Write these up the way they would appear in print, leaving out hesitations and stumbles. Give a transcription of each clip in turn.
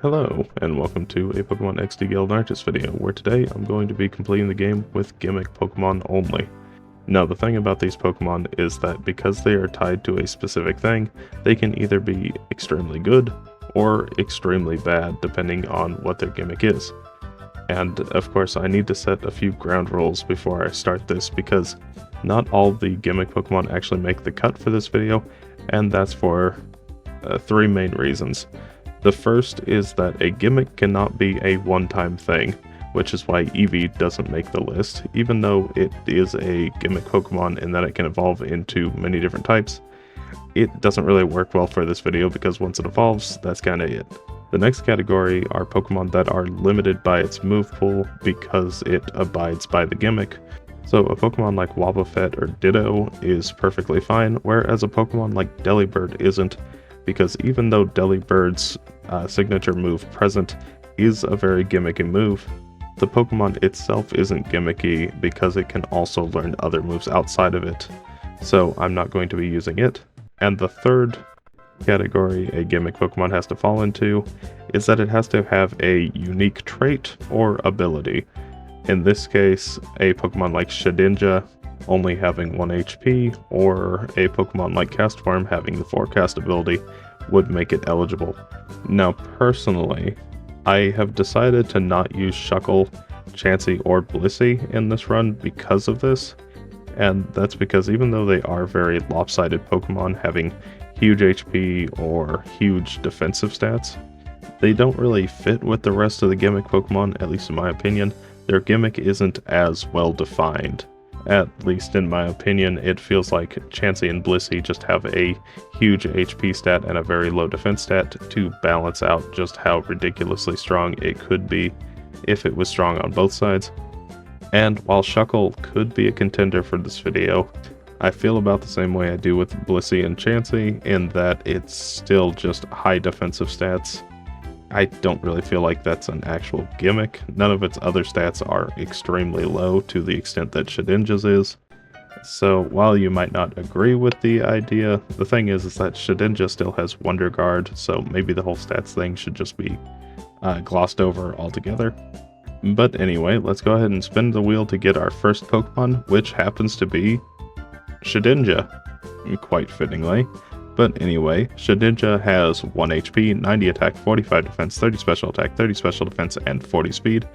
Hello, and welcome to a Pokemon XD Guild Artist video, where today I'm going to be completing the game with Gimmick Pokemon only. Now, the thing about these Pokemon is that because they are tied to a specific thing, they can either be extremely good or extremely bad, depending on what their gimmick is. And, of course, I need to set a few ground rules before I start this, because not all the Gimmick Pokemon actually make the cut for this video, and that's for three main reasons. The first is that a gimmick cannot be a one-time thing, which is why Eevee doesn't make the list, even though it is a gimmick Pokemon in that it can evolve into many different types. It doesn't really work well for this video because once it evolves, that's kinda it. The next category are Pokemon that are limited by its move pool because it abides by the gimmick. So a Pokemon like Wobbuffet or Ditto is perfectly fine, whereas a Pokemon like Delibird isn't, because even though Delibird's signature move Present is a very gimmicky move, the Pokemon itself isn't gimmicky because it can also learn other moves outside of it, so I'm not going to be using it. And the third category a gimmick Pokemon has to fall into is that it has to have a unique trait or ability. In this case, a Pokemon like Shedinja only having 1 HP, or a Pokemon like Castform having the Forecast ability would make it eligible. Now personally, I have decided to not use Shuckle, Chansey, or Blissey in this run because of this, and that's because even though they are very lopsided Pokemon having huge HP or huge defensive stats, they don't really fit with the rest of the gimmick Pokemon, at least in my opinion. Their gimmick isn't as well defined. At least in my opinion, it feels like Chansey and Blissey just have a huge HP stat and a very low defense stat to balance out just how ridiculously strong it could be if it was strong on both sides. And while Shuckle could be a contender for this video, I feel about the same way I do with Blissey and Chansey, in that it's still just high defensive stats. I don't really feel like that's an actual gimmick. None of its other stats are extremely low to the extent that Shedinja's is. So while you might not agree with the idea, the thing is that Shedinja still has Wonder Guard, so maybe the whole stats thing should just be glossed over altogether. But anyway, let's go ahead and spin the wheel to get our first Pokemon, which happens to be Shedinja, quite fittingly. But anyway, Shedinja has 1 HP, 90 attack, 45 defense, 30 special attack, 30 special defense, and 40 speed,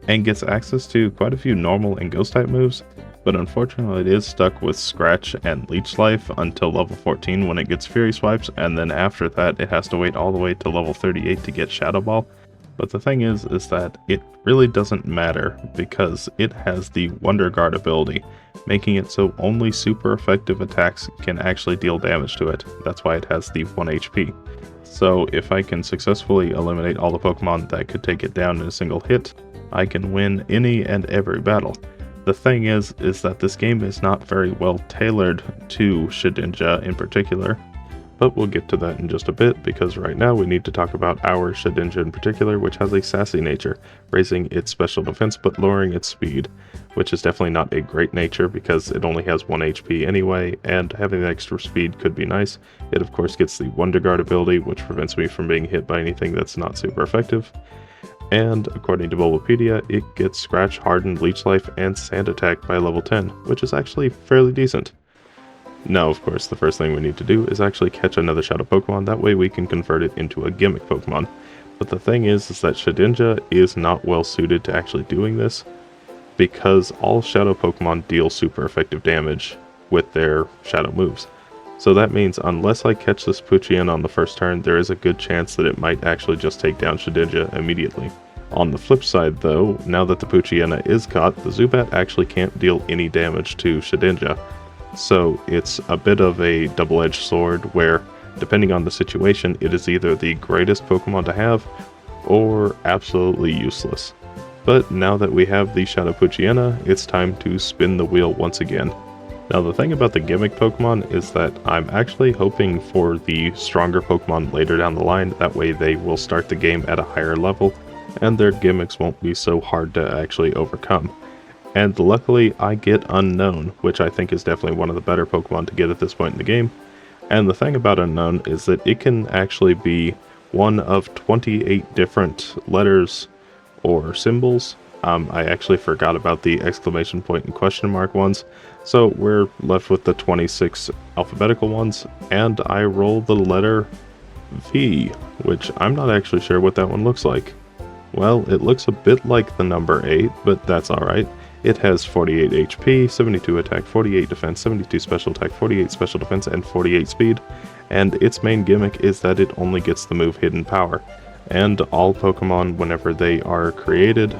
and gets access to quite a few normal and ghost type moves, but unfortunately it is stuck with Scratch and Leech Life until level 14 when it gets Fury Swipes, and then after that it has to wait all the way to level 38 to get Shadow Ball. But the thing is that it really doesn't matter because it has the Wonder Guard ability, making it so only super effective attacks can actually deal damage to it. That's why it has the 1 HP. So if I can successfully eliminate all the Pokemon that could take it down in a single hit, I can win any and every battle. The thing is that this game is not very well tailored to Shedinja in particular, but we'll get to that in just a bit, because right now we need to talk about our Shedinja in particular, which has a sassy nature, raising its special defense but lowering its speed, which is definitely not a great nature because it only has 1 HP anyway, and having the extra speed could be nice. It of course gets the Wonder Guard ability, which prevents me from being hit by anything that's not super effective. And according to Bulbapedia, it gets Scratch, Harden, Leech Life, and Sand Attack by level 10, which is actually fairly decent. Now, of course, the first thing we need to do is actually catch another Shadow Pokemon, that way we can convert it into a Gimmick Pokemon. But the thing is that Shedinja is not well suited to actually doing this, because all Shadow Pokemon deal super effective damage with their Shadow moves. So that means unless I catch this Poochyena on the first turn, there is a good chance that it might actually just take down Shedinja immediately. On the flip side though, now that the Poochyena is caught, the Zubat actually can't deal any damage to Shedinja. So it's a bit of a double-edged sword where, depending on the situation, it is either the greatest Pokemon to have or absolutely useless. But now that we have the Shadow Poochyena, it's time to spin the wheel once again. Now the thing about the gimmick Pokemon is that I'm actually hoping for the stronger Pokemon later down the line, that way they will start the game at a higher level, and their gimmicks won't be so hard to actually overcome. And luckily I get Unown, which I think is definitely one of the better Pokemon to get at this point in the game. And the thing about Unown is that it can actually be one of 28 different letters or symbols. I actually forgot about the exclamation point and question mark ones, so we're left with the 26 alphabetical ones, and I roll the letter V, which I'm not actually sure what that one looks like. Well, it looks a bit like the number 8, but that's alright. It has 48 HP, 72 attack, 48 defense, 72 special attack, 48 special defense, and 48 speed, and its main gimmick is that it only gets the move Hidden Power. And all Pokemon, whenever they are created,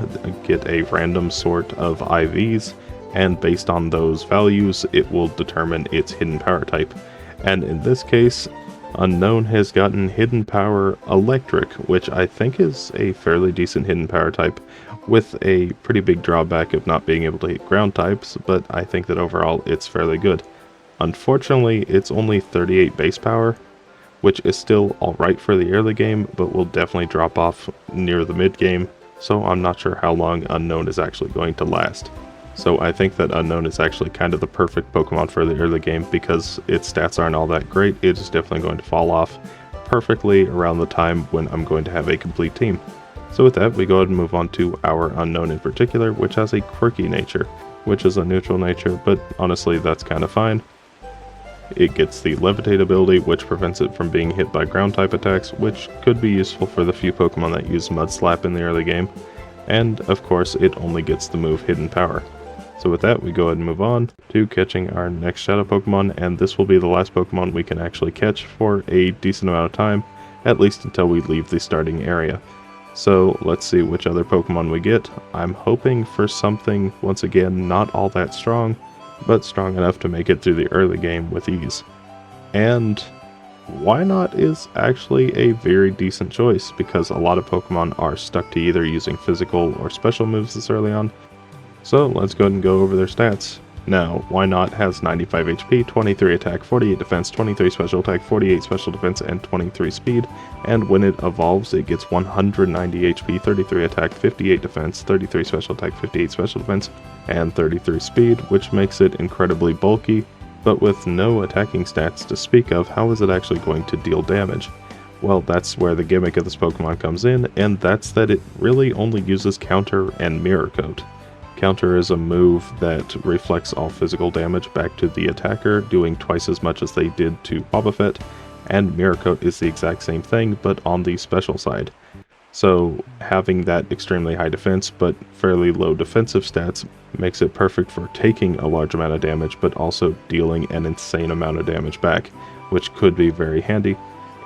get a random sort of IVs, and based on those values, it will determine its Hidden Power type. And in this case, Unown has gotten Hidden Power Electric, which I think is a fairly decent Hidden Power type, with a pretty big drawback of not being able to hit ground types, but I think that overall it's fairly good. Unfortunately, it's only 38 base power, which is still alright for the early game, but will definitely drop off near the mid game, so I'm not sure how long Unown is actually going to last. So I think that Unown is actually kind of the perfect Pokemon for the early game because its stats aren't all that great. It is definitely going to fall off perfectly around the time when I'm going to have a complete team. So with that, we go ahead and move on to our Unown in particular, which has a quirky nature, which is a neutral nature, but honestly that's kind of fine. It gets the Levitate ability, which prevents it from being hit by ground type attacks, which could be useful for the few Pokemon that use Mud Slap in the early game. And of course, it only gets the move Hidden Power. So with that, we go ahead and move on to catching our next Shadow Pokemon, and this will be the last Pokemon we can actually catch for a decent amount of time, at least until we leave the starting area. So let's see which other Pokemon we get. I'm hoping for something, once again, not all that strong, but strong enough to make it through the early game with ease. And Wynaut is actually a very decent choice, because a lot of Pokemon are stuck to either using physical or special moves this early on. So let's go ahead and go over their stats. Now, Wynaut has 95 HP, 23 attack, 48 defense, 23 special attack, 48 special defense, and 23 speed, and when it evolves it gets 190 HP, 33 attack, 58 defense, 33 special attack, 58 special defense, and 33 speed, which makes it incredibly bulky, but with no attacking stats to speak of, how is it actually going to deal damage? Well, that's where the gimmick of this Pokemon comes in, and that's that it really only uses Counter and Mirror Coat. Counter is a move that reflects all physical damage back to the attacker, doing twice as much as they did to Wobbuffet, and Mirror Coat is the exact same thing, but on the special side. So having that extremely high defense but fairly low defensive stats makes it perfect for taking a large amount of damage, but also dealing an insane amount of damage back, which could be very handy.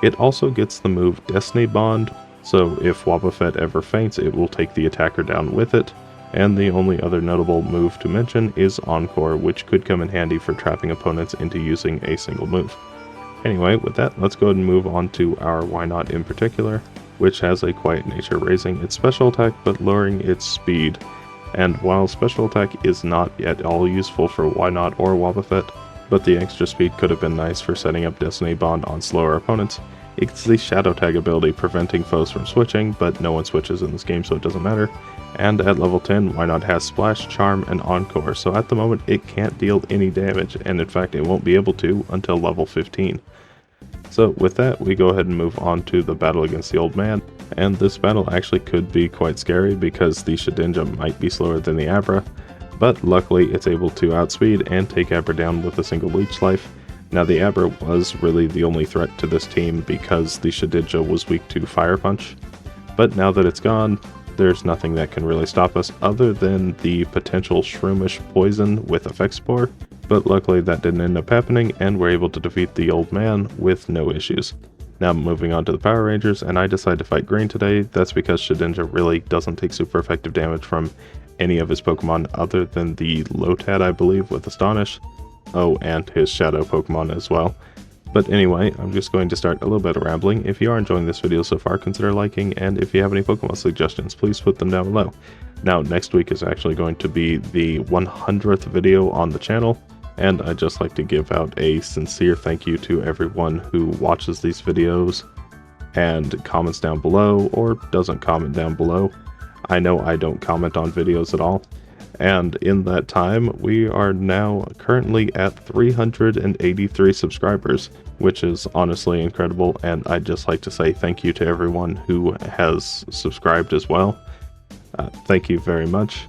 It also gets the move Destiny Bond, so if Wobbuffet ever faints, it will take the attacker down with it. And the only other notable move to mention is Encore, which could come in handy for trapping opponents into using a single move. Anyway, with that, let's go ahead and move on to our Wynaut in particular, which has a quiet nature, raising its special attack but lowering its speed. And while special attack is not at all useful for Wynaut or Wobbuffet, but the extra speed could have been nice for setting up Destiny Bond on slower opponents, it's the Shadow Tag ability preventing foes from switching, but no one switches in this game so it doesn't matter. And at level 10, Wynaut has Splash, Charm, and Encore, so at the moment it can't deal any damage, and in fact it won't be able to until level 15. So with that, we go ahead and move on to the battle against the old man, and this battle actually could be quite scary because the Shedinja might be slower than the Abra, but luckily it's able to outspeed and take Abra down with a single Leech Life. Now the Abra was really the only threat to this team because the Shedinja was weak to Fire Punch, but now that it's gone, there's nothing that can really stop us other than the potential Shroomish poison with Effect Spore, but luckily that didn't end up happening and we're able to defeat the old man with no issues. Now moving on to the Power Rangers, and I decide to fight green today. That's because Shedinja really doesn't take super effective damage from any of his Pokemon other than the Lotad, I believe, with Astonish. Oh, and his Shadow Pokemon as well. But anyway, I'm just going to start a little bit of rambling. If you are enjoying this video so far, consider liking, and if you have any Pokemon suggestions, please put them down below. Now, next week is actually going to be the 100th video on the channel, and I'd just like to give out a sincere thank you to everyone who watches these videos and comments down below, or doesn't comment down below. I know I don't comment on videos at all. And in that time, we are now currently at 383 subscribers, which is honestly incredible, and I'd just like to say thank you to everyone who has subscribed as well. Thank you very much.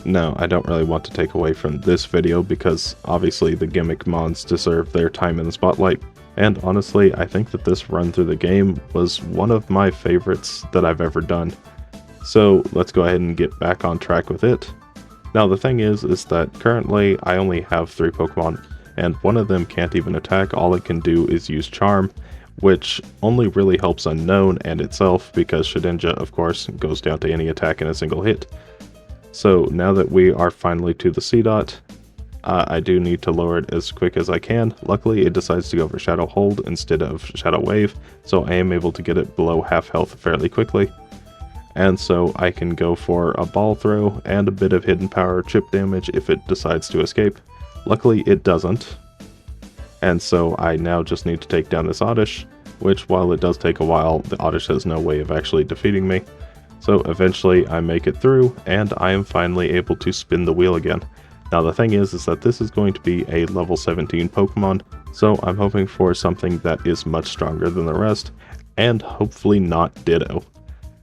Now, I don't really want to take away from this video because obviously the gimmick mons deserve their time in the spotlight, and honestly, I think that this run through the game was one of my favorites that I've ever done. So let's go ahead and get back on track with it. Now the thing is that currently I only have 3 Pokemon, and one of them can't even attack. All it can do is use Charm, which only really helps Unown and itself because Shedinja, of course, goes down to any attack in a single hit. So now that we are finally to the C-Dot, I do need to lower it as quick as I can. Luckily, it decides to go for Shadow Hold instead of Shadow Wave, so I am able to get it below half health fairly quickly. And so I can go for a Ball Throw and a bit of Hidden Power chip damage if it decides to escape. Luckily, it doesn't. And so I now just need to take down this Oddish, which while it does take a while, the Oddish has no way of actually defeating me. So eventually I make it through, and I am finally able to spin the wheel again. Now the thing is that this is going to be a level 17 Pokemon, so I'm hoping for something that is much stronger than the rest, and hopefully not Ditto.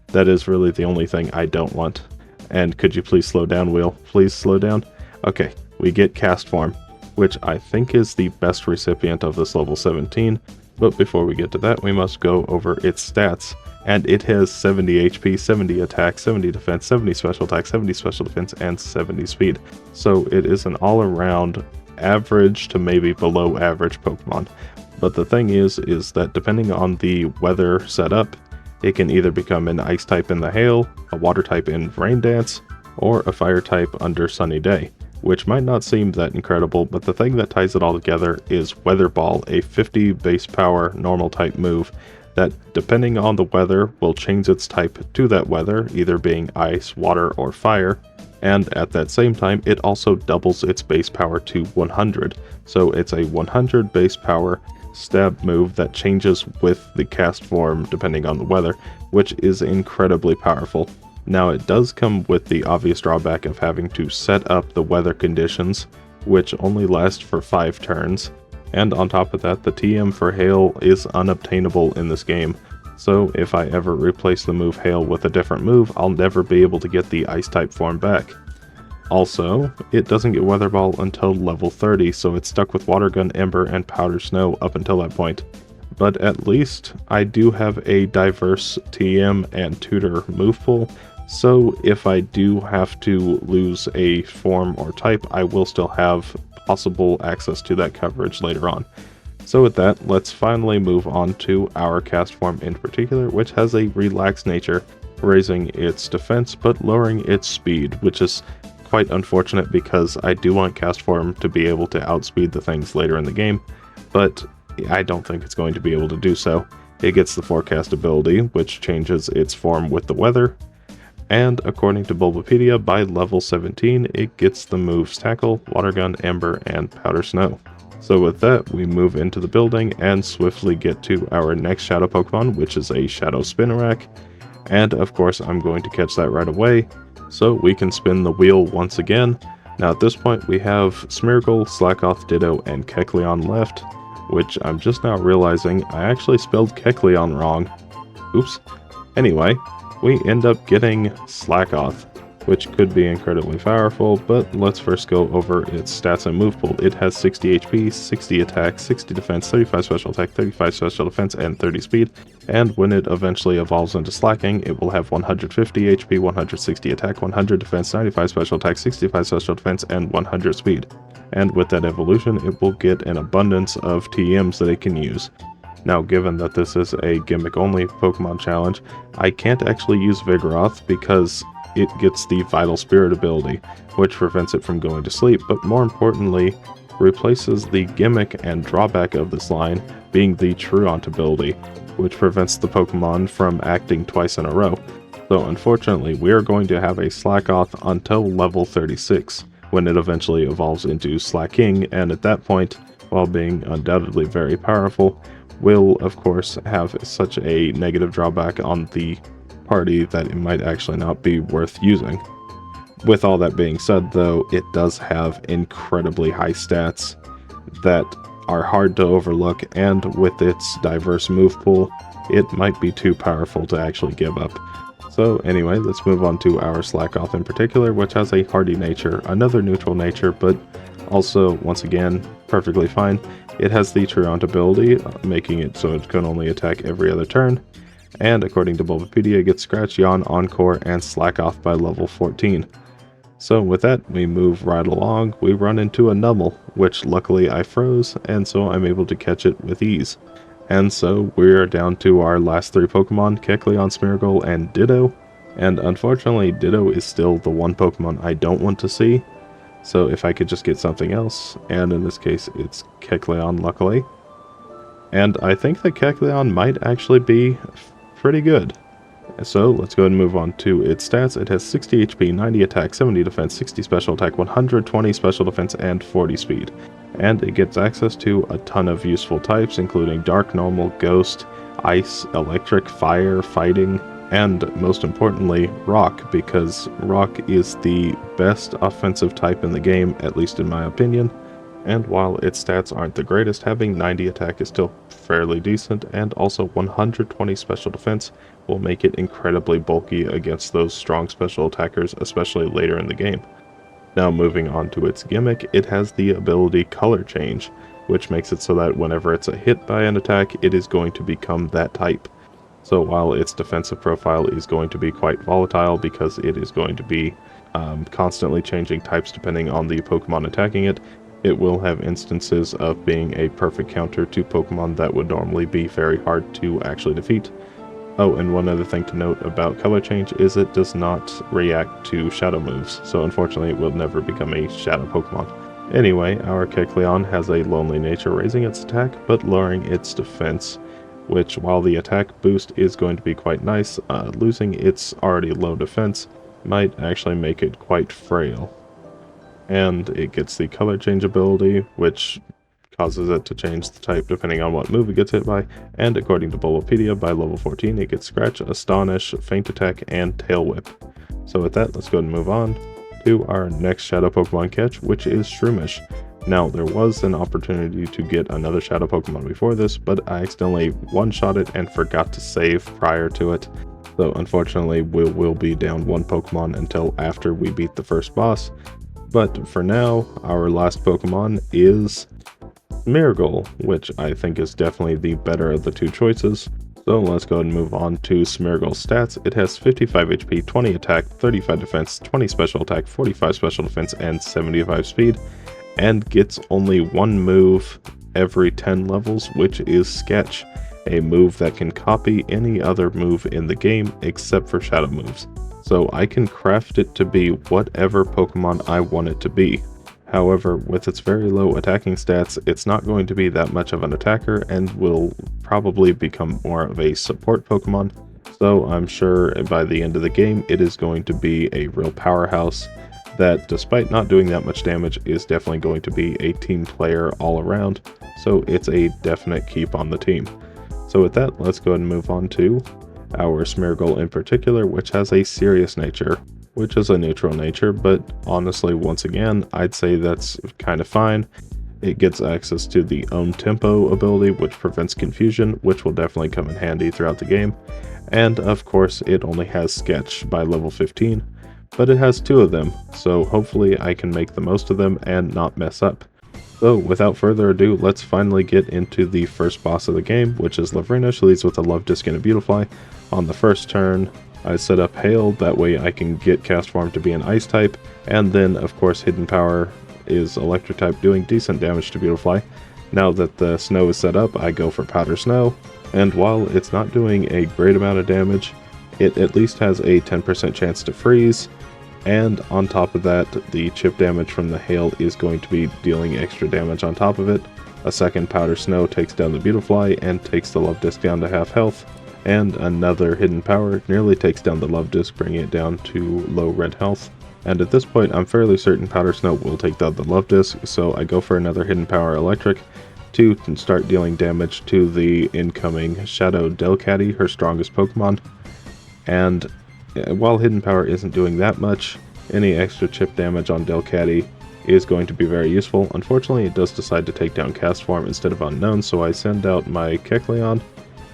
That is really the only thing I don't want. And could you please slow down, wheel? Please slow down. Okay, we get Castform, which I think is the best recipient of this level 17, but before we get to that, we must go over its stats. And it has 70 HP, 70 attack, 70 defense, 70 special attack, 70 special defense, and 70 speed. So it is an all-around average to maybe below average Pokemon. But the thing is that depending on the weather setup, it can either become an ice type in the hail, a water type in rain dance, or a fire type under sunny day, which might not seem that incredible, but the thing that ties it all together is Weather Ball, a 50 base power normal type move that, depending on the weather, will change its type to that weather, either being ice, water, or fire, and at that same time, it also doubles its base power to 100, so it's a 100 base power stab move that changes with the Castform depending on the weather, which is incredibly powerful. Now it does come with the obvious drawback of having to set up the weather conditions, which only last for 5 turns, and on top of that, the TM for Hail is unobtainable in this game, so if I ever replace the move Hail with a different move, I'll never be able to get the Ice type form back. Also, it doesn't get Weather Ball until level 30, so it's stuck with Water Gun, Ember, and Powder Snow up until that point. But at least I do have a diverse TM and tutor move pool, so if I do have to lose a form or type, I will still have possible access to that coverage later on. So with that, let's finally move on to our Castform in particular, which has a relaxed nature, raising its defense but lowering its speed, which is quite unfortunate because I do want Castform to be able to outspeed the things later in the game, but I don't think it's going to be able to do so. It gets the Forecast ability, which changes its form with the weather, and according to Bulbapedia, by level 17, it gets the moves Tackle, Water Gun, Ember, and Powder Snow. So with that, we move into the building and swiftly get to our next Shadow Pokemon, which is a Shadow Spinarak, and of course I'm going to catch that right away, so we can spin the wheel once again. Now at this point we have Smeargle, Slakoth, Ditto, and Kecleon left, which I'm just now realizing I actually spelled Kecleon wrong. Oops. Anyway, we end up getting Slakoth, which could be incredibly powerful, but let's first go over its stats and move pool. It has 60 HP, 60 attack, 60 defense, 35 special attack, 35 special defense, and 30 speed. And when it eventually evolves into Slaking, it will have 150 HP, 160 attack, 100 defense, 95 special attack, 65 special defense, and 100 speed. And with that evolution, it will get an abundance of TMs that it can use. Now, given that this is a gimmick-only Pokemon challenge, I can't actually use Vigoroth because it gets the Vital Spirit ability, which prevents it from going to sleep, but more importantly, replaces the gimmick and drawback of this line being the Truant ability, which prevents the Pokemon from acting twice in a row. So unfortunately, we are going to have a Slakoth until level 36, when it eventually evolves into Slaking, and at that point, while being undoubtedly very powerful, will of course have such a negative drawback on the party that it might actually not be worth using. With all that being said though, it does have incredibly high stats that are hard to overlook, and with its diverse move pool, it might be too powerful to actually give up. So anyway, let's move on to our Slakoth in particular, which has a hardy nature, another neutral nature, but also, once again, perfectly fine. It has the Truant ability, making it so it can only attack every other turn, and according to Bulbapedia, it gets Scratch, Yawn, Encore, and Slakoth by level 14. So with that, we move right along. We run into a Numble, which luckily I froze, and so I'm able to catch it with ease. And so we're down to our last 3 Pokemon, Kecleon, Smeargle, and Ditto. And unfortunately, Ditto is still the one Pokemon I don't want to see. So if I could just get something else, and in this case it's Kecleon, luckily. And I think that Kecleon might actually be pretty good. So let's go ahead and move on to its stats. It has 60 HP, 90 attack, 70 defense, 60 special attack, 120 special defense, and 40 speed. And it gets access to a ton of useful types, including Dark, Normal, Ghost, Ice, Electric, Fire, Fighting, and most importantly, Rock, because Rock is the best offensive type in the game, at least in my opinion. And while its stats aren't the greatest, having 90 attack is still fairly decent, and also 120 special defense will make it incredibly bulky against those strong special attackers, especially later in the game. Now moving on to its gimmick, it has the ability Color Change, which makes it so that whenever it's hit by an attack, it is going to become that type. So while its defensive profile is going to be quite volatile because it is going to be constantly changing types depending on the Pokemon attacking it, it will have instances of being a perfect counter to Pokemon that would normally be very hard to actually defeat. Oh, and one other thing to note about Color Change is it does not react to Shadow moves, so unfortunately it will never become a Shadow Pokemon. Anyway, our Kecleon has a lonely nature, raising its attack but lowering its defense, which while the attack boost is going to be quite nice, losing its already low defense might actually make it quite frail. And it gets the Color Change ability, which causes it to change the type depending on what move it gets hit by, and according to Bulbapedia, by level 14 it gets Scratch, Astonish, Feint Attack, and Tail Whip. So with that, let's go ahead and move on to our next Shadow Pokemon catch, which is Shroomish. Now, there was an opportunity to get another Shadow Pokemon before this, but I accidentally one-shot it and forgot to save prior to it. So unfortunately, we will be down 1 Pokemon until after we beat the first boss. But for now, our last Pokemon is Smeargle, which I think is definitely the better of the 2 choices. So let's go ahead and move on to Smeargle's stats. It has 55 HP, 20 attack, 35 defense, 20 special attack, 45 special defense, and 75 speed, and gets only 1 move every 10 levels, which is Sketch, a move that can copy any other move in the game except for Shadow moves. So I can craft it to be whatever Pokemon I want it to be. However, with its very low attacking stats, it's not going to be that much of an attacker and will probably become more of a support Pokemon. So I'm sure by the end of the game, it is going to be a real powerhouse that, despite not doing that much damage, is definitely going to be a team player all around. So it's a definite keep on the team. So with that, let's go ahead and move on to our Smeargle in particular, which has a serious nature, which is a neutral nature, but honestly, once again, I'd say that's kind of fine. It gets access to the Own Tempo ability, which prevents confusion, which will definitely come in handy throughout the game. And of course, it only has Sketch by level 15, but it has 2 of them, so hopefully I can make the most of them and not mess up. So without further ado, let's finally get into the first boss of the game, which is Lavrina. She leads with a Love Disc and a Beautifly. On the first turn, I set up Hail, that way I can get Castform to be an Ice type, and then of course Hidden Power is Electric type, doing decent damage to Beautifly. Now that the Snow is set up, I go for Powder Snow, and while it's not doing a great amount of damage, it at least has a 10% chance to freeze, and on top of that, the chip damage from the Hail is going to be dealing extra damage on top of it. A second Powder Snow takes down the Beautifly and takes the Love Disc down to half health, and another Hidden Power nearly takes down the Love Disc, bringing it down to low red health. And at this point, I'm fairly certain Powder Snow will take down the Love Disc, so I go for another Hidden Power Electric to start dealing damage to the incoming Shadow Delcatty, her strongest Pokemon. And while Hidden Power isn't doing that much, any extra chip damage on Delcatty is going to be very useful. Unfortunately, it does decide to take down Castform instead of Unown, so I send out my Kecleon,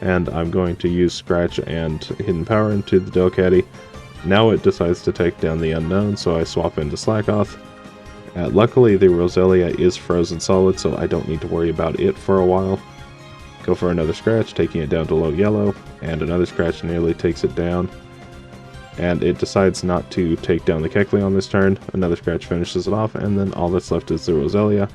and I'm going to use Scratch and Hidden Power into the Delcatty. Now it decides to take down the Unown, so I swap into Slakoth. Luckily, the Roselia is frozen solid, so I don't need to worry about it for a while. Go for another Scratch, taking it down to low yellow, and another Scratch nearly takes it down. And it decides not to take down the Kecleon this turn. Another Scratch finishes it off, and then all that's left is the Roselia.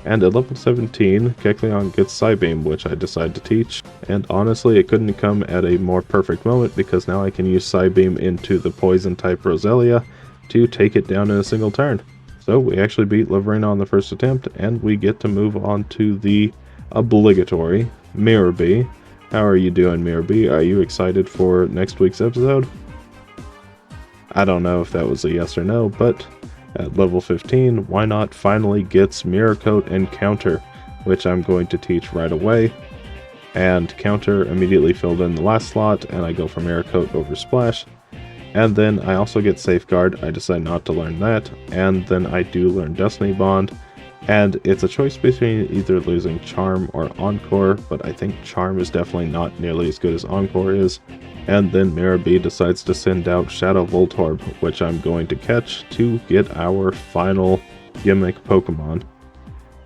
And at level 17, Kecleon gets Psybeam, which I decide to teach. And honestly, it couldn't come at a more perfect moment, because now I can use Psybeam into the Poison-type Roselia to take it down in a single turn. So we actually beat Laverina on the first attempt, and we get to move on to the obligatory Mirror Bee. How are you doing, Mirror Bee? Are you excited for next week's episode? I don't know if that was a yes or no, but at level 15, Wynaut finally gets Mirror Coat and Counter, which I'm going to teach right away. And Counter immediately filled in the last slot, and I go for Mirror Coat over Splash. And then I also get Safeguard. I decide not to learn that, and then I do learn Destiny Bond. And it's a choice between either losing Charm or Encore, but I think Charm is definitely not nearly as good as Encore is. And then Mirror Bee decides to send out Shadow Voltorb, which I'm going to catch to get our final Gimmick Pokemon.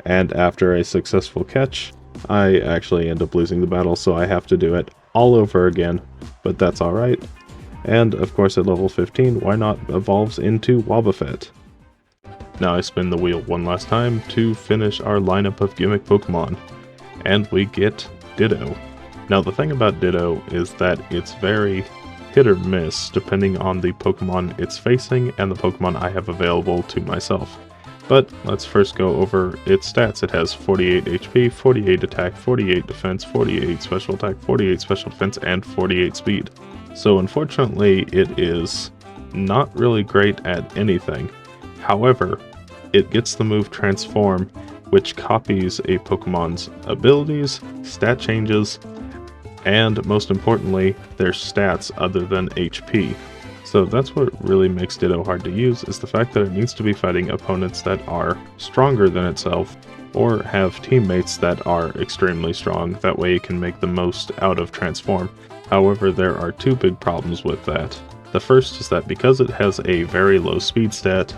And after a successful catch, I actually end up losing the battle, so I have to do it all over again, but that's alright. And of course at level 15, Wynaut evolves into Wobbuffet. Now I spin the wheel one last time to finish our lineup of Gimmick Pokemon, and we get Ditto. Now the thing about Ditto is that it's very hit or miss depending on the Pokemon it's facing and the Pokemon I have available to myself. But let's first go over its stats. It has 48 HP, 48 attack, 48 defense, 48 special attack, 48 special defense, and 48 speed. So unfortunately it is not really great at anything. However, it gets the move Transform, which copies a Pokemon's abilities, stat changes, and most importantly, their stats other than HP. So that's what really makes Ditto hard to use, is the fact that it needs to be fighting opponents that are stronger than itself, or have teammates that are extremely strong. That way it can make the most out of Transform. However, there are two big problems with that. The first is that because it has a very low speed stat,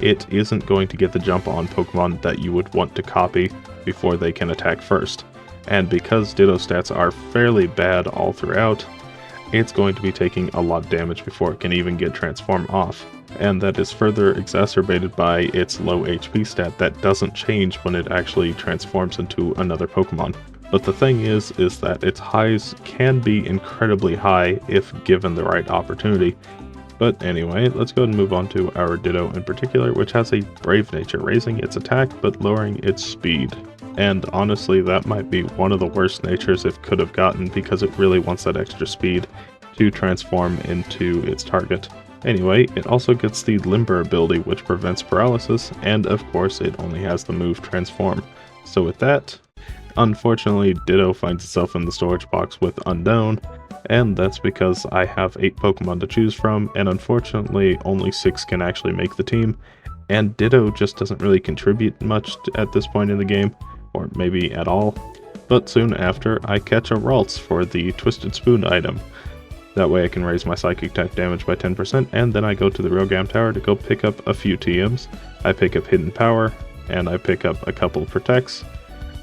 it isn't going to get the jump on Pokemon that you would want to copy before they can attack first. And because Ditto stats are fairly bad all throughout, it's going to be taking a lot of damage before it can even get Transform off. And that is further exacerbated by its low HP stat that doesn't change when it actually transforms into another Pokemon. But the thing is that its highs can be incredibly high if given the right opportunity. But anyway, let's go ahead and move on to our Ditto in particular, which has a Brave nature, raising its attack but lowering its speed. And honestly, that might be one of the worst natures it could have gotten, because it really wants that extra speed to transform into its target. Anyway, it also gets the Limber ability, which prevents paralysis, and of course it only has the move Transform. So with that, unfortunately Ditto finds itself in the storage box with Unown, and that's because I have 8 Pokemon to choose from, and unfortunately only 6 can actually make the team, and Ditto just doesn't really contribute much at this point in the game, or maybe at all. But soon after, I catch a Ralts for the Twisted Spoon item. That way I can raise my Psychic type damage by 10%, and then I go to the Rogam Tower to go pick up a few TMs. I pick up Hidden Power, and I pick up a couple Protects,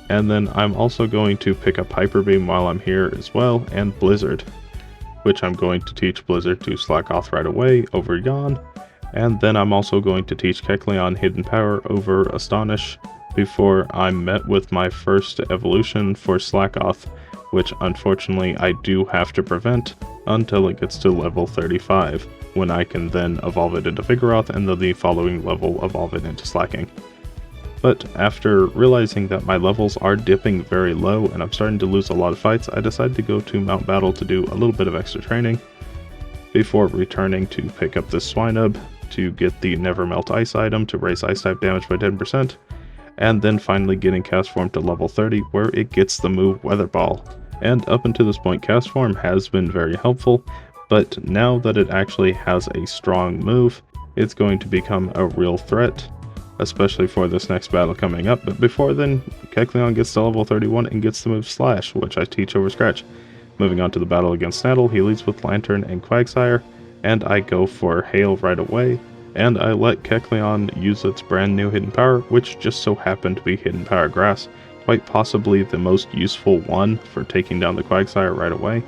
and then I'm also going to pick up Hyper Beam while I'm here as well, and Blizzard, which I'm going to teach Blizzard to Slakoth right away over Yawn, and then I'm also going to teach Kecleon Hidden Power over Astonish before I'm met with my first evolution for Slakoth, which unfortunately I do have to prevent until it gets to level 35, when I can then evolve it into Vigoroth and then the following level evolve it into Slaking. But after realizing that my levels are dipping very low and I'm starting to lose a lot of fights, I decided to go to Mount Battle to do a little bit of extra training before returning to pick up this Swinub to get the Never Melt Ice item to raise Ice type damage by 10%, and then finally getting Castform to level 30 where it gets the move Weather Ball. And up until this point, Castform has been very helpful, but now that it actually has a strong move, it's going to become a real threat, especially for this next battle coming up. But before then, Kecleon gets to level 31 and gets the move Slash, which I teach over Scratch. Moving on to the battle against Snaddle, he leads with Lantern and Quagsire, and I go for Hail right away, and I let Kecleon use its brand new hidden power, which just so happened to be Hidden Power Grass, quite possibly the most useful one for taking down the Quagsire right away.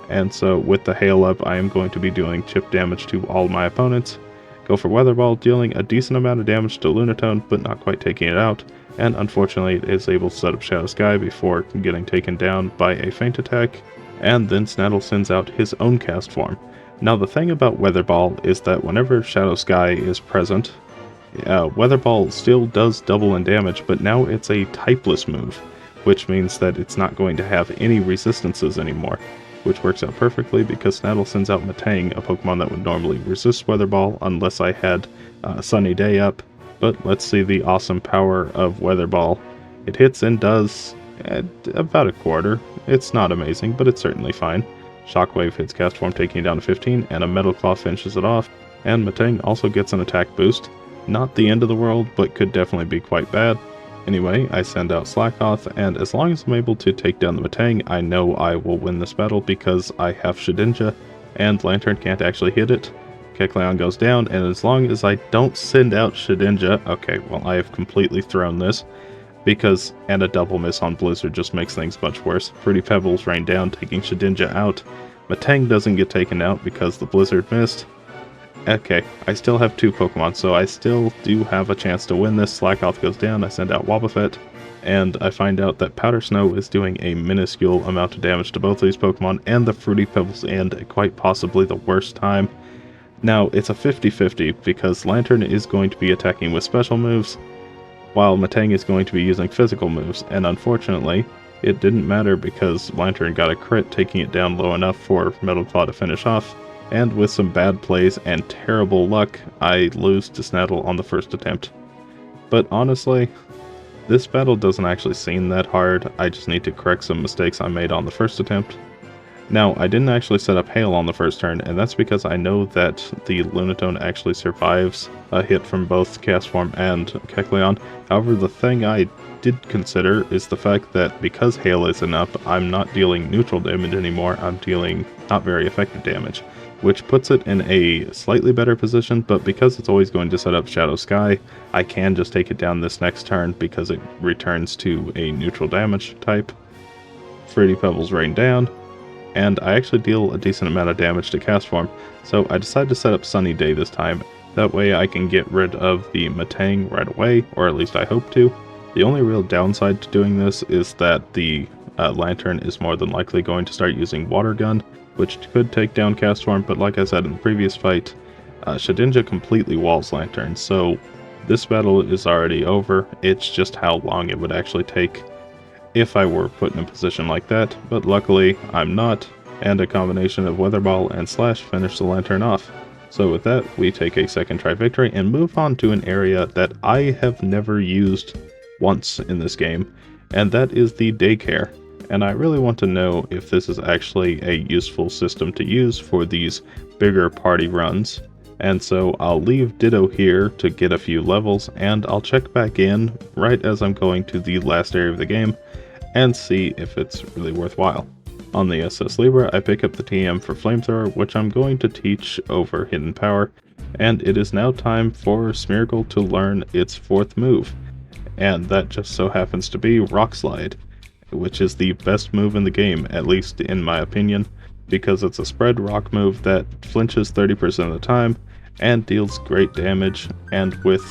And so with the Hail up, I am going to be doing chip damage to all my opponents. Go for Weather Ball, dealing a decent amount of damage to Lunatone, but not quite taking it out, and unfortunately it is able to set up Shadow Sky before getting taken down by a feint attack, and then Snaddle sends out his own Castform. Now the thing about Weather Ball is that whenever Shadow Sky is present, Weather Ball still does double in damage, but now it's a typeless move, which means that it's not going to have any resistances anymore, which works out perfectly because Snaddle sends out Metang, a Pokemon that would normally resist Weather Ball unless I had Sunny Day up. But let's see the awesome power of Weather Ball. It hits and does about a quarter. It's not amazing, but it's certainly fine. Shockwave hits Castform, taking it down to 15, and a Metal Claw finishes it off. And Metang also gets an attack boost. Not the end of the world, but could definitely be quite bad. Anyway, I send out Slakoth, and as long as I'm able to take down the Metang, I know I will win this battle because I have Shedinja, and Lantern can't actually hit it. Kecleon goes down, and as long as I don't send out Shedinja, okay, well I have completely thrown this, and a double miss on Blizzard just makes things much worse. Fruity Pebbles rain down, taking Shedinja out. Metang doesn't get taken out because the Blizzard missed. Okay, I still have 2 Pokemon, so I still do have a chance to win this. Slakoth goes down, I send out Wobbuffet, and I find out that Powder Snow is doing a minuscule amount of damage to both of these Pokemon, and the Fruity Pebbles end at quite possibly the worst time. Now, it's a 50-50 because Lantern is going to be attacking with special moves, while Metang is going to be using physical moves, and unfortunately, it didn't matter because Lantern got a crit, taking it down low enough for Metal Claw to finish off, and with some bad plays and terrible luck, I lose to Snaddle on the first attempt. But honestly, this battle doesn't actually seem that hard. I just need to correct some mistakes I made on the first attempt. Now, I didn't actually set up Hail on the first turn, and that's because I know that the Lunatone actually survives a hit from both Castform and Kecleon. However, the thing I did consider is the fact that because Hail isn't up, I'm not dealing neutral damage anymore, I'm dealing not very effective damage, which puts it in a slightly better position, but because it's always going to set up Shadow Sky, I can just take it down this next turn because it returns to a neutral damage type. Fruity Pebbles rain down, and I actually deal a decent amount of damage to Castform, so I decided to set up Sunny Day this time. That way I can get rid of the Metang right away, or at least I hope to. The only real downside to doing this is that the Lantern is more than likely going to start using Water Gun, which could take down Castform, but like I said in the previous fight, Shedinja completely walls Lantern, so this battle is already over. It's just how long it would actually take if I were put in a position like that, but luckily I'm not, and a combination of Weather Ball and Slash finished the Lantern off. So with that, we take a second try victory and move on to an area that I have never used once in this game, and that is the daycare. And I really want to know if this is actually a useful system to use for these bigger party runs. And so I'll leave Ditto here to get a few levels, and I'll check back in right as I'm going to the last area of the game and see if it's really worthwhile. On the SS Libra, I pick up the TM for Flamethrower, which I'm going to teach over Hidden Power, and it is now time for Smeargle to learn its 4th move, and that just so happens to be Rock Slide, which is the best move in the game, at least in my opinion, because it's a spread rock move that flinches 30% of the time and deals great damage, and with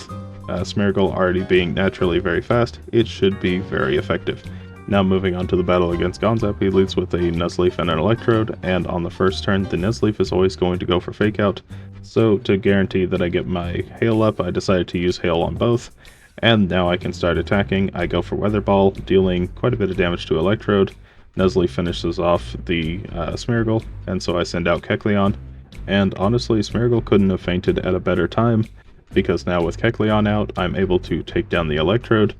Smeargle already being naturally very fast, it should be very effective. Now moving on to the battle against Gonzap, he leads with a Nuzleaf and an Electrode, and on the first turn the Nuzleaf is always going to go for Fake Out, so to guarantee that I get my Hail up, I decided to use Hail on both. And now I can start attacking. I go for Weather Ball, dealing quite a bit of damage to Electrode. Nuzleaf finishes off the Smeargle, and so I send out Kecleon. And honestly, Smeargle couldn't have fainted at a better time, because now with Kecleon out, I'm able to take down the Electrode,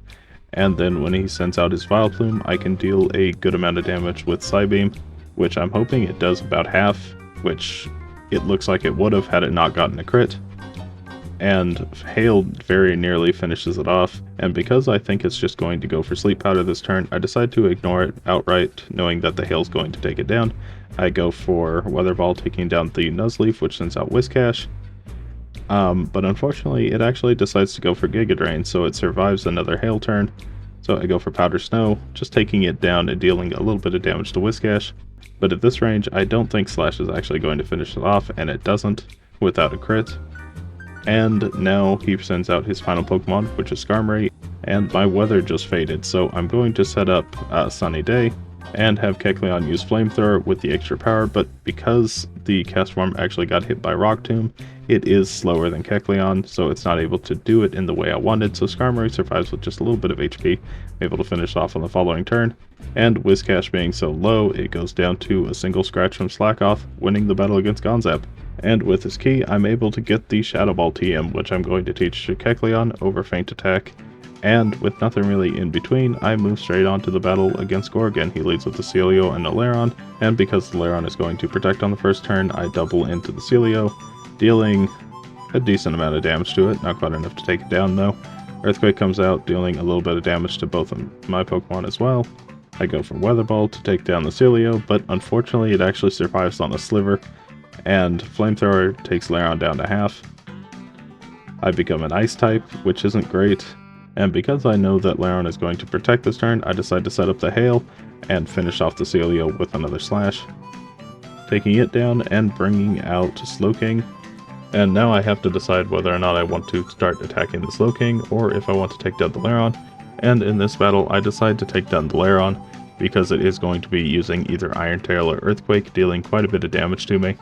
and then when he sends out his Vileplume, I can deal a good amount of damage with Psybeam, which I'm hoping it does about half, which it looks like it would have had it not gotten a crit. and Hail very nearly finishes it off, and because I think it's just going to go for Sleep Powder this turn, I decide to ignore it outright, knowing that the Hail's going to take it down. I go for Weather Ball, taking down the Nuzleaf, which sends out Whiscash. But unfortunately, it actually decides to go for Giga Drain, so it survives another Hail turn. So I go for Powder Snow, just taking it down and dealing a little bit of damage to Whiscash. But at this range, I don't think Slash is actually going to finish it off, and it doesn't, without a crit. And now he sends out his final Pokemon, which is Skarmory, and my weather just faded, so I'm going to set up Sunny Day and have Kecleon use Flamethrower with the extra power, but because the Castform actually got hit by Rock Tomb, it is slower than Kecleon, so it's not able to do it in the way I wanted, so Skarmory survives with just a little bit of HP, able to finish off on the following turn. And Whiscash being so low, it goes down to a single scratch from Slakoth, winning the battle against Gonzap. And with his key, I'm able to get the Shadow Ball TM, which I'm going to teach to Kecleon over Feint Attack. And with nothing really in between, I move straight on to the battle against Gorgon. He leads with the Celio and the Lairon, and because the Lairon is going to protect on the first turn, I double into the Celio, dealing a decent amount of damage to it, not quite enough to take it down though. Earthquake comes out, dealing a little bit of damage to both of my Pokemon as well. I go for Weather Ball to take down the Celio, but unfortunately it actually survives on a Sliver, and Flamethrower takes Lairon down to half. I become an Ice type, which isn't great, and because I know that Lairon is going to protect this turn, I decide to set up the Hail and finish off the Celio with another Slash, taking it down and bringing out Slaking. And now I have to decide whether or not I want to start attacking the Slaking or if I want to take down the Lairon. And in this battle, I decide to take down the Lairon because it is going to be using either Iron Tail or Earthquake, dealing quite a bit of damage to me.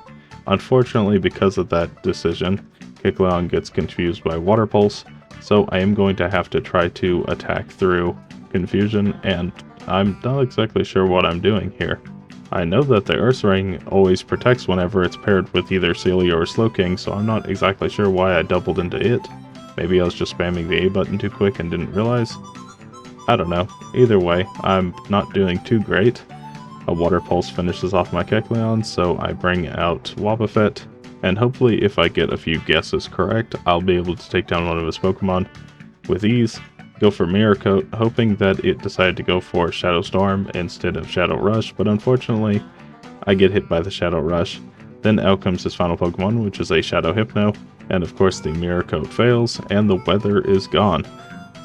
Unfortunately, because of that decision, Kecleon gets confused by Water Pulse, so I am going to have to try to attack through Confusion, and I'm not exactly sure what I'm doing here. I know that the Ursaring always protects whenever it's paired with either Celio or Slaking, so I'm not exactly sure why I doubled into it. Maybe I was just spamming the A button too quick and didn't realize. I don't know. Either way, I'm not doing too great. A Water Pulse finishes off my Kecleon, so I bring out Wobbuffet, and hopefully if I get a few guesses correct, I'll be able to take down one of his Pokemon with ease. Go for Mirror Coat, hoping that it decided to go for Shadow Storm instead of Shadow Rush, but unfortunately, I get hit by the Shadow Rush. Then out comes his final Pokemon, which is a Shadow Hypno, and of course the Mirror Coat fails, and the weather is gone.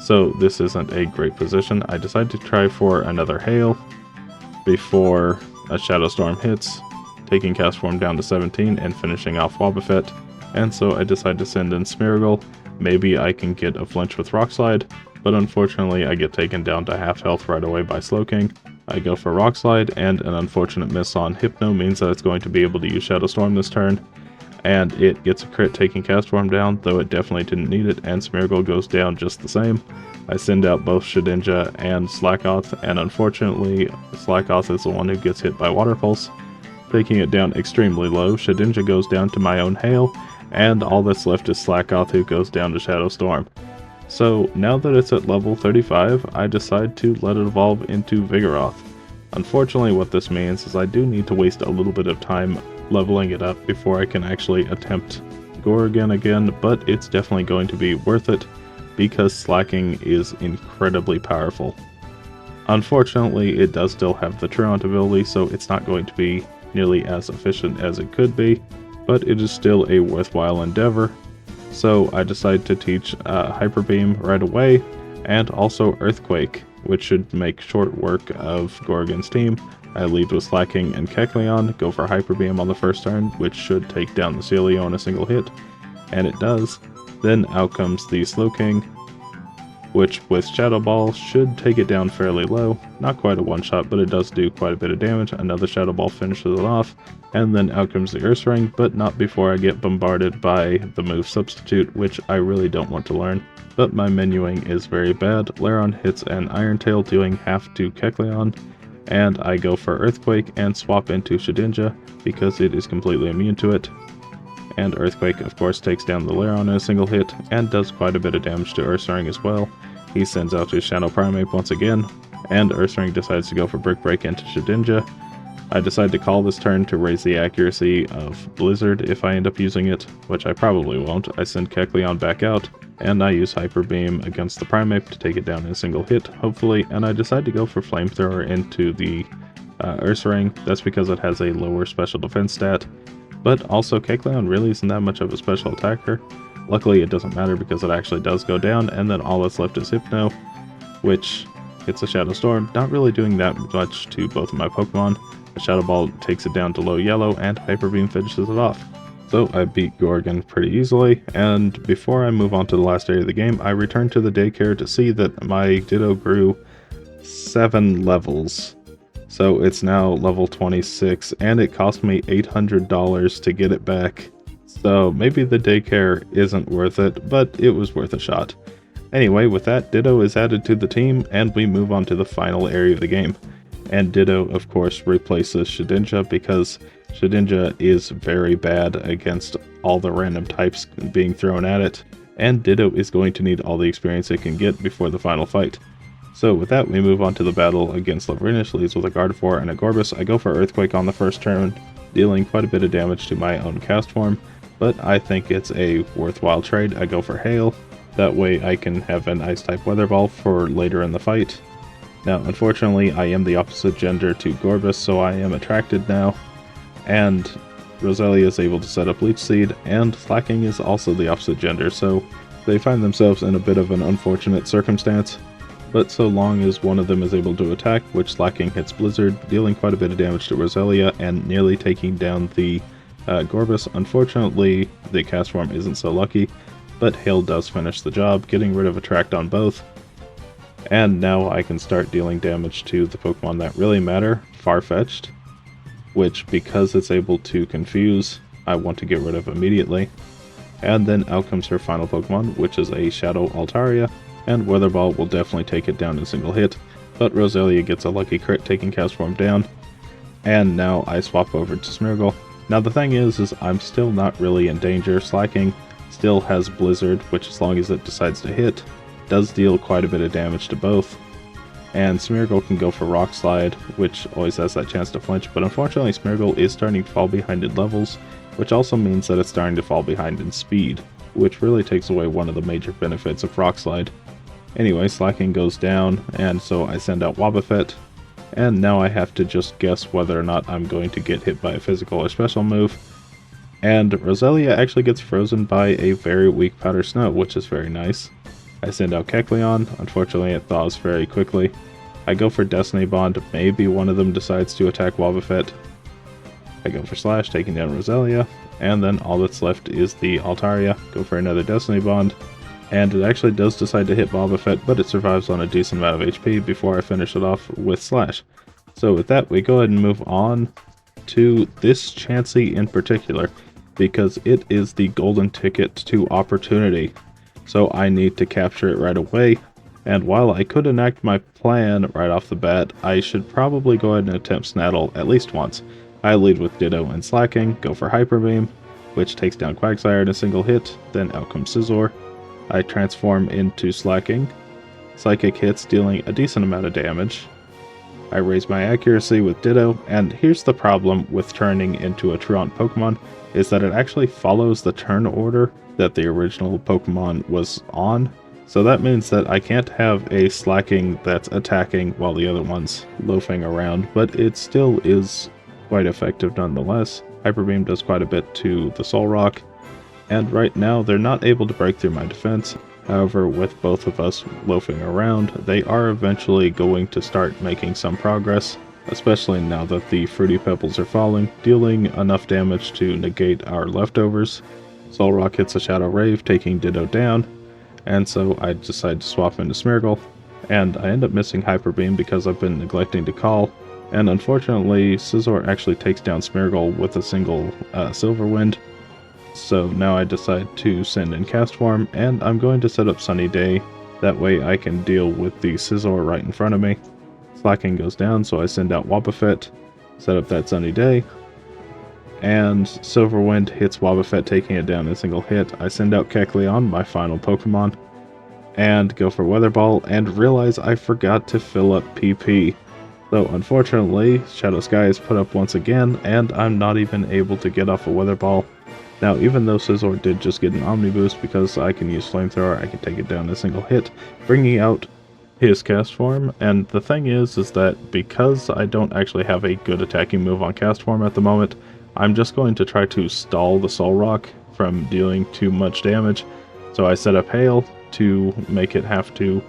So this isn't a great position. I decide to try for another Hail before a Shadow Storm hits, taking Castform down to 17 and finishing off Wobbuffet. And so I decide to send in Smeargle. Maybe I can get a flinch with Rock Slide, but unfortunately I get taken down to half health right away by Slaking. I go for Rock Slide, and an unfortunate miss on Hypno means that it's going to be able to use Shadow Storm this turn. And it gets a crit taking Castform down, though it definitely didn't need it, and Smeargle goes down just the same. I send out both Shedinja and Slakoth, and unfortunately Slakoth is the one who gets hit by Water Pulse, taking it down extremely low. Shedinja goes down to my own Hail, and all that's left is Slakoth, who goes down to Shadow Storm. So now that it's at level 35, I decide to let it evolve into Vigoroth. Unfortunately, what this means is I do need to waste a little bit of time leveling it up before I can actually attempt Gorgon again, but it's definitely going to be worth it because Slaking is incredibly powerful. Unfortunately, it does still have the Truant ability, so it's not going to be nearly as efficient as it could be, but it is still a worthwhile endeavor. So I decide to teach Hyper Beam right away, and also Earthquake, which should make short work of Gorgon's team. I lead with Slaking and Kecleon, go for Hyper Beam on the first turn, which should take down the Celio in a single hit, and it does. Then out comes the Slaking, which with Shadow Ball should take it down fairly low. Not quite a one-shot, but it does do quite a bit of damage. Another Shadow Ball finishes it off, and then out comes the Ursaring, but not before I get bombarded by the move Substitute, which I really don't want to learn. But my menuing is very bad. Lairon hits an Iron Tail, doing half to Kecleon, and I go for Earthquake and swap into Shedinja because it is completely immune to it. And Earthquake, of course, takes down the Lairon in a single hit and does quite a bit of damage to Ursaring as well. He sends out his Shadow Primeape once again, and Ursaring decides to go for Brick Break into Shedinja. I decide to call this turn to raise the accuracy of Blizzard if I end up using it, which I probably won't. I send Kecleon back out, and I use Hyper Beam against the Primeape to take it down in a single hit, hopefully, and I decide to go for Flamethrower into the Ursaring. That's because it has a lower special defense stat, but also Kecleon really isn't that much of a special attacker. Luckily it doesn't matter because it actually does go down, and then all that's left is Hypno, which hits a Shadow Storm, not really doing that much to both of my Pokemon. The Shadow Ball takes it down to low yellow, and Hyper Beam finishes it off. So I beat Gorgon pretty easily, and before I move on to the last area of the game, I return to the daycare to see that my Ditto grew 7 levels. So it's now level 26, and it cost me $800 to get it back. So maybe the daycare isn't worth it, but it was worth a shot. Anyway, with that, Ditto is added to the team, and we move on to the final area of the game. And Ditto, of course, replaces Shedinja because Shedinja is very bad against all the random types being thrown at it, and Ditto is going to need all the experience it can get before the final fight. So with that, we move on to the battle against Lavrinish, leads with a Gardevoir and a Gorbis. I go for Earthquake on the first turn, dealing quite a bit of damage to my own Castform, but I think it's a worthwhile trade. I go for Hail, that way I can have an Ice-type Weather Ball for later in the fight. Now, unfortunately, I am the opposite gender to Gorbis, so I am attracted now, and Roselia is able to set up Leech Seed, and Slaking is also the opposite gender, so they find themselves in a bit of an unfortunate circumstance. But so long as one of them is able to attack, which Slaking hits Blizzard, dealing quite a bit of damage to Roselia and nearly taking down the Gorbis. Unfortunately, the Castform isn't so lucky, but Hail does finish the job, getting rid of Attract on both. And now I can start dealing damage to the Pokemon that really matter, Farfetch'd, which, because it's able to confuse, I want to get rid of immediately. And then out comes her final Pokemon, which is a Shadow Altaria, and Weather Ball will definitely take it down in a single hit, but Roselia gets a lucky crit taking Castform down. And now I swap over to Smeargle. Now the thing is I'm still not really in danger. Slaking still has Blizzard, which as long as it decides to hit, does deal quite a bit of damage to both. And Smeargle can go for Rock Slide, which always has that chance to flinch, but unfortunately Smeargle is starting to fall behind in levels, which also means that it's starting to fall behind in speed, which really takes away one of the major benefits of Rock Slide. Anyway, Slaking goes down, and so I send out Wobbuffet, and now I have to just guess whether or not I'm going to get hit by a physical or special move. And Roselia actually gets frozen by a very weak Powder Snow, which is very nice. I send out Kecleon, unfortunately it thaws very quickly. I go for Destiny Bond, maybe one of them decides to attack Wobbuffet. I go for Slash, taking down Roselia, and then all that's left is the Altaria. Go for another Destiny Bond, and it actually does decide to hit Wobbuffet, but it survives on a decent amount of HP before I finish it off with Slash. So with that, we go ahead and move on to this Chansey in particular, because it is the golden ticket to opportunity. So I need to capture it right away, and while I could enact my plan right off the bat, I should probably go ahead and attempt Snaddle at least once. I lead with Ditto and Slaking, go for Hyper Beam, which takes down Quagsire in a single hit, then out comes Scizor. I transform into Slaking. Psychic hits, dealing a decent amount of damage. I raise my accuracy with Ditto, and here's the problem with turning into a Truant Pokemon, is that it actually follows the turn order that the original Pokemon was on. So that means that I can't have a Slaking that's attacking while the other one's loafing around, but it still is quite effective nonetheless. Hyper Beam does quite a bit to the Solrock, and right now they're not able to break through my defense. However, with both of us loafing around, they are eventually going to start making some progress, especially now that the Fruity Pebbles are falling, dealing enough damage to negate our leftovers. Solrock hits a Shadow Rave, taking Ditto down, and so I decide to swap into Smeargle, and I end up missing Hyper Beam because I've been neglecting to call, and unfortunately Scizor actually takes down Smeargle with a single Silver Wind. So now I decide to send in Castform, and I'm going to set up Sunny Day, that way I can deal with the Scizor right in front of me. Slaking goes down, so I send out Wobbuffet, set up that Sunny Day, and Silver Wind hits Wobbuffet, taking it down in a single hit. I send out Kecleon, my final Pokemon, and go for Weather Ball, and realize I forgot to fill up PP. So unfortunately, Shadow Sky is put up once again, and I'm not even able to get off a Weather Ball. Now, even though Scizor did just get an Omni Boost, because I can use Flamethrower, I can take it down in a single hit, bringing out his Castform. And the thing is that because I don't actually have a good attacking move on Castform at the moment, I'm just going to try to stall the Solrock from dealing too much damage. So I set up Hail to make it have to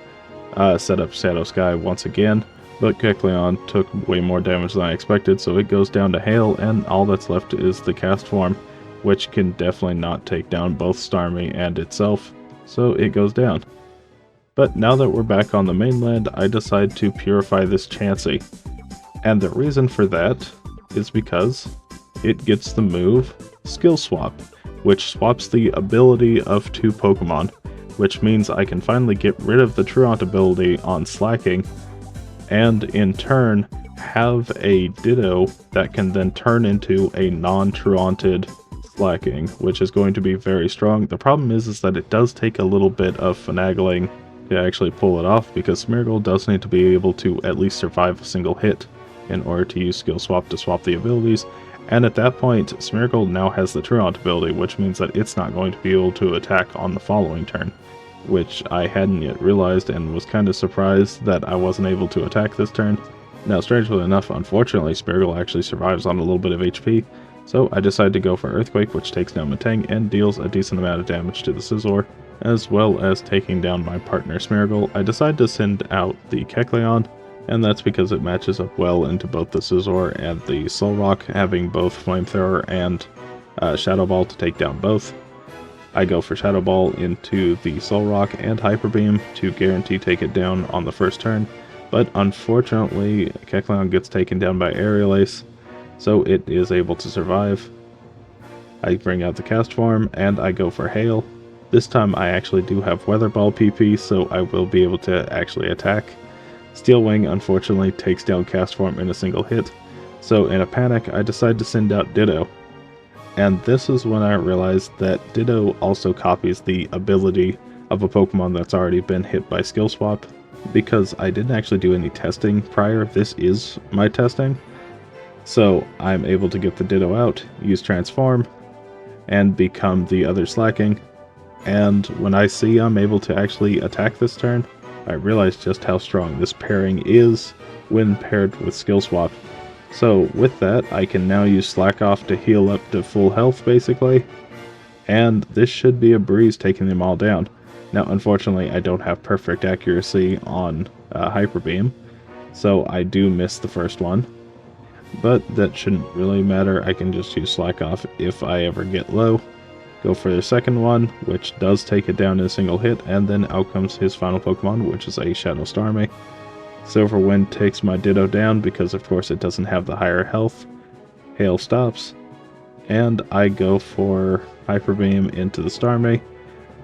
set up Shadow Sky once again. But Kecleon took way more damage than I expected, so it goes down to Hail, and all that's left is the Castform, which can definitely not take down both Starmie and itself, so it goes down. But now that we're back on the mainland, I decide to purify this Chansey. And the reason for that is because it gets the move Skill Swap, which swaps the ability of two Pokemon, which means I can finally get rid of the Truant ability on Slaking, and in turn have a Ditto that can then turn into a non-Truanted Slaking, which is going to be very strong. The problem is that it does take a little bit of finagling to actually pull it off, because Smeargle does need to be able to at least survive a single hit in order to use Skill Swap to swap the abilities. And at that point, Smeargle now has the Truant ability, which means that it's not going to be able to attack on the following turn, which I hadn't yet realized, and was kind of surprised that I wasn't able to attack this turn. Now, strangely enough, unfortunately, Smeargle actually survives on a little bit of HP, so I decided to go for Earthquake, which takes down Matang and deals a decent amount of damage to the Scizor, as well as taking down my partner Smeargle. I decided to send out the Kecleon, and that's because it matches up well into both the Scizor and the Solrock, having both Flamethrower and Shadow Ball to take down both. I go for Shadow Ball into the Solrock and Hyper Beam to guarantee take it down on the first turn, but unfortunately Kecleon gets taken down by Aerial Ace, so it is able to survive. I bring out the Castform and I go for Hail. This time I actually do have Weather Ball PP, so I will be able to actually attack. Steel Wing unfortunately takes down Castform in a single hit, so in a panic I decide to send out Ditto. And this is when I realized that Ditto also copies the ability of a Pokemon that's already been hit by Skill Swap. Because I didn't actually do any testing prior, this is my testing. So I'm able to get the Ditto out, use Transform, and become the other Slaking. And when I see I'm able to actually attack this turn, I realize just how strong this pairing is when paired with Skill Swap. So with that, I can now use Slakoth to heal up to full health basically, and this should be a breeze taking them all down. Now unfortunately I don't have perfect accuracy on Hyper Beam, so I do miss the first one, but that shouldn't really matter. I can just use Slakoth if I ever get low. Go for the second one, which does take it down in a single hit, and then out comes his final Pokemon, which is a Shadow Starmie. Silver Wind takes my Ditto down because of course it doesn't have the higher health. Hail stops, and I go for Hyper Beam into the Starmie,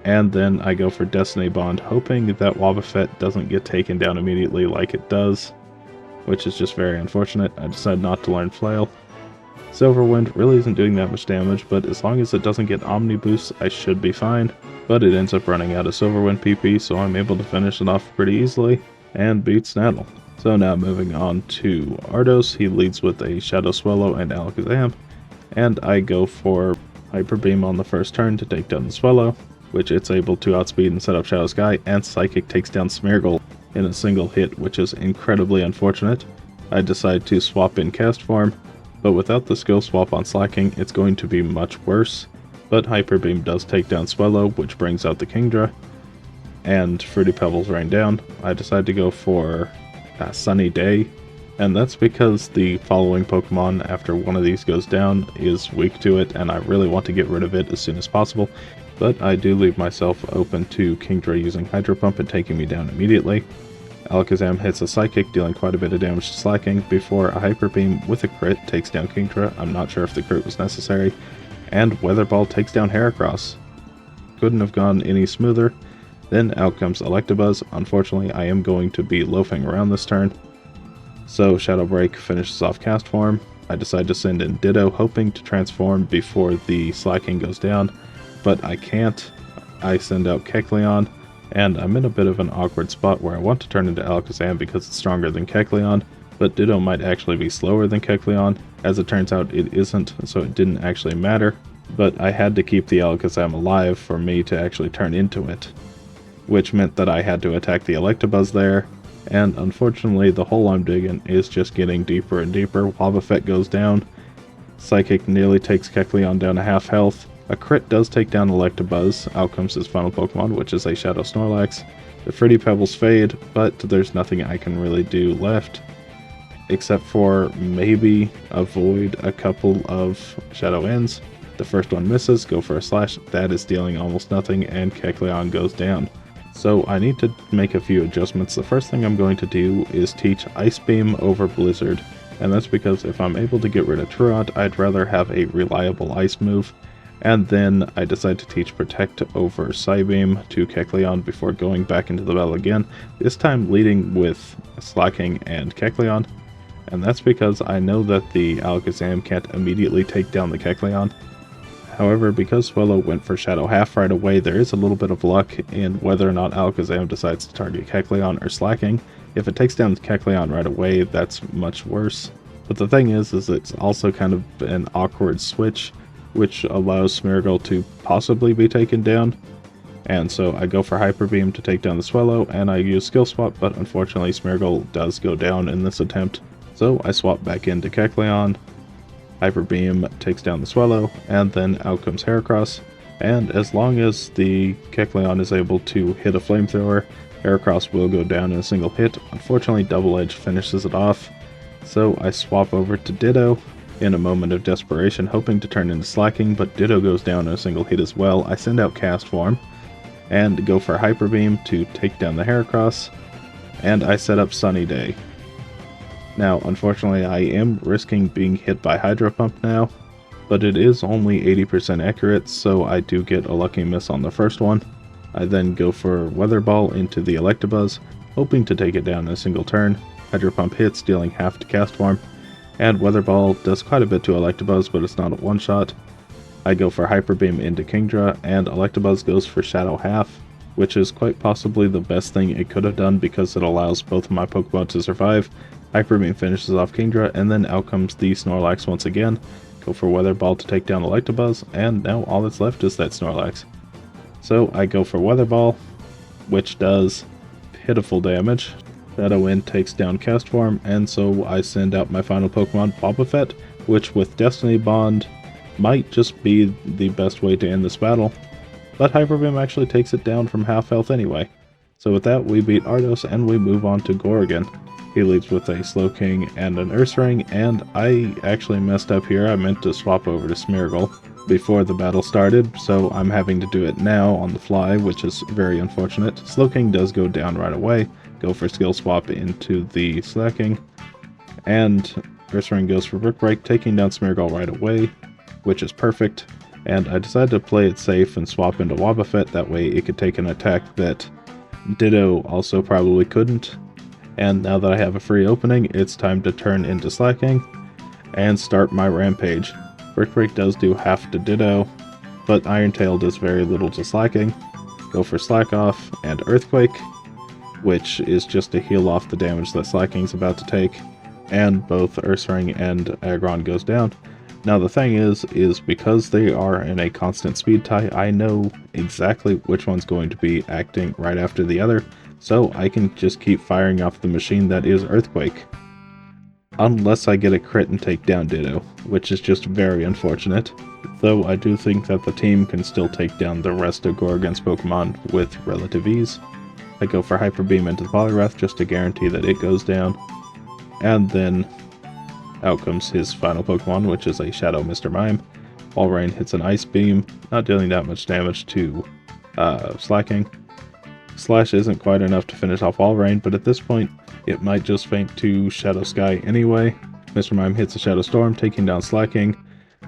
and then I go for Destiny Bond, hoping that Wobbuffet doesn't get taken down immediately like it does, which is just very unfortunate. I decided not to learn Flail. Silver Wind really isn't doing that much damage, but as long as it doesn't get Omni Boost, I should be fine. But it ends up running out of Silver Wind PP, so I'm able to finish it off pretty easily and beat Snaddle. So now moving on to Ardos, he leads with a Shadow Swallow and Alakazam, and I go for Hyper Beam on the first turn to take down the Swallow, which it's able to outspeed and set up Shadow Sky, and Psychic takes down Smeargle in a single hit, which is incredibly unfortunate. I decide to swap in Castform, but without the skill swap on Slaking, it's going to be much worse. But Hyper Beam does take down Swallow, which brings out the Kingdra, and Fruity Pebbles rain down. I decide to go for Sunny Day, and that's because the following Pokemon after one of these goes down is weak to it, and I really want to get rid of it as soon as possible. But I do leave myself open to Kingdra using Hydro Pump and taking me down immediately. Alakazam hits a Psychic, dealing quite a bit of damage to Slaking, before a Hyper Beam with a crit takes down Kingdra. I'm not sure if the crit was necessary. And Weather Ball takes down Heracross. Couldn't have gone any smoother. Then out comes Electabuzz. Unfortunately, I am going to be loafing around this turn, so Shadow Break finishes off Castform. I decide to send in Ditto, hoping to transform before the Slaking goes down, but I can't. I send out Kecleon, and I'm in a bit of an awkward spot where I want to turn into Alakazam because it's stronger than Kecleon, but Ditto might actually be slower than Kecleon. As it turns out, it isn't, so it didn't actually matter. But I had to keep the Alakazam alive for me to actually turn into it, which meant that I had to attack the Electabuzz there, and unfortunately the hole I'm digging is just getting deeper and deeper. Wobbuffet goes down, Psychic nearly takes Kecleon down to half health. A crit does take down Electabuzz. Out comes his final Pokemon, which is a Shadow Snorlax. The Fruity Pebbles fade, but there's nothing I can really do left, except for maybe avoid a couple of Shadow Ends. The first one misses, go for a slash, that is dealing almost nothing, and Kecleon goes down. So I need to make a few adjustments. The first thing I'm going to do is teach Ice Beam over Blizzard, and that's because if I'm able to get rid of Truant, I'd rather have a reliable ice move. And then I decide to teach Protect over Psybeam to Kecleon before going back into the battle again, this time leading with Slaking and Kecleon. And that's because I know that the Alakazam can't immediately take down the Kecleon. However, because Swallow went for Shadow Half right away, there is a little bit of luck in whether or not Alakazam decides to target Kecleon or Slaking. If it takes down Kecleon right away, that's much worse. But the thing is it's also kind of an awkward switch, which allows Smeargle to possibly be taken down. And so I go for Hyper Beam to take down the Swallow, and I use Skill Swap, but unfortunately Smeargle does go down in this attempt. So I swap back into Kecleon, Hyper Beam takes down the Swallow, and then out comes Heracross. And as long as the Kecleon is able to hit a Flamethrower, Heracross will go down in a single hit. Unfortunately, Double Edge finishes it off. So I swap over to Ditto in a moment of desperation, hoping to turn into Slaking, but Ditto goes down in a single hit as well. I send out Castform and go for Hyper Beam to take down the Heracross, and I set up Sunny Day. Now, unfortunately, I am risking being hit by Hydro Pump now, but it is only 80% accurate, so I do get a lucky miss on the first one. I then go for Weather Ball into the Electabuzz, hoping to take it down in a single turn. Hydro Pump hits, dealing half to Castform, and Weather Ball does quite a bit to Electabuzz, but it's not a one-shot. I go for Hyper Beam into Kingdra, and Electabuzz goes for Shadow Half, which is quite possibly the best thing it could have done because it allows both of my Pokemon to survive. Hyper Beam finishes off Kingdra, and then out comes the Snorlax once again. Go for Weather Ball to take down Electabuzz, and now all that's left is that Snorlax. So I go for Weather Ball, which does pitiful damage. Shadow Wind takes down Castform, and so I send out my final Pokemon, Wobbuffet, which with Destiny Bond might just be the best way to end this battle. But Hyper Beam actually takes it down from half health anyway. So with that, we beat Ardos and we move on to Gorgon. He leads with a Slaking and an Ursaring, and I actually messed up here. I meant to swap over to Smeargle before the battle started, so I'm having to do it now on the fly, which is very unfortunate. Slaking does go down right away. Go for Skill Swap into the Slaking, and Ursaring goes for Brick Break, taking down Smeargle right away, which is perfect. And I decided to play it safe and swap into Wobbuffet, that way it could take an attack that Ditto also probably couldn't. And now that I have a free opening, it's time to turn into Slaking and start my rampage. Brick Break does do half to Ditto, but Iron Tail does very little to Slaking. Go for Slakoth and Earthquake, which is just to heal off the damage that Slaking's about to take, and both Ursaring and Aggron goes down. Now the thing is because they are in a constant speed tie, I know exactly which one's going to be acting right after the other, so I can just keep firing off the machine that is Earthquake. Unless I get a crit and take down Ditto, which is just very unfortunate. Though I do think that the team can still take down the rest of Gorgon's Pokemon with relative ease. I go for Hyper Beam into the Poliwrath just to guarantee that it goes down. And then out comes his final Pokemon, which is a Shadow Mr. Mime. Walrein hits an Ice Beam, not dealing that much damage to Slaking. Slash isn't quite enough to finish off Walrein, but at this point, it might just faint to Shadow Sky anyway. Mr. Mime hits a Shadow Storm, taking down Slaking,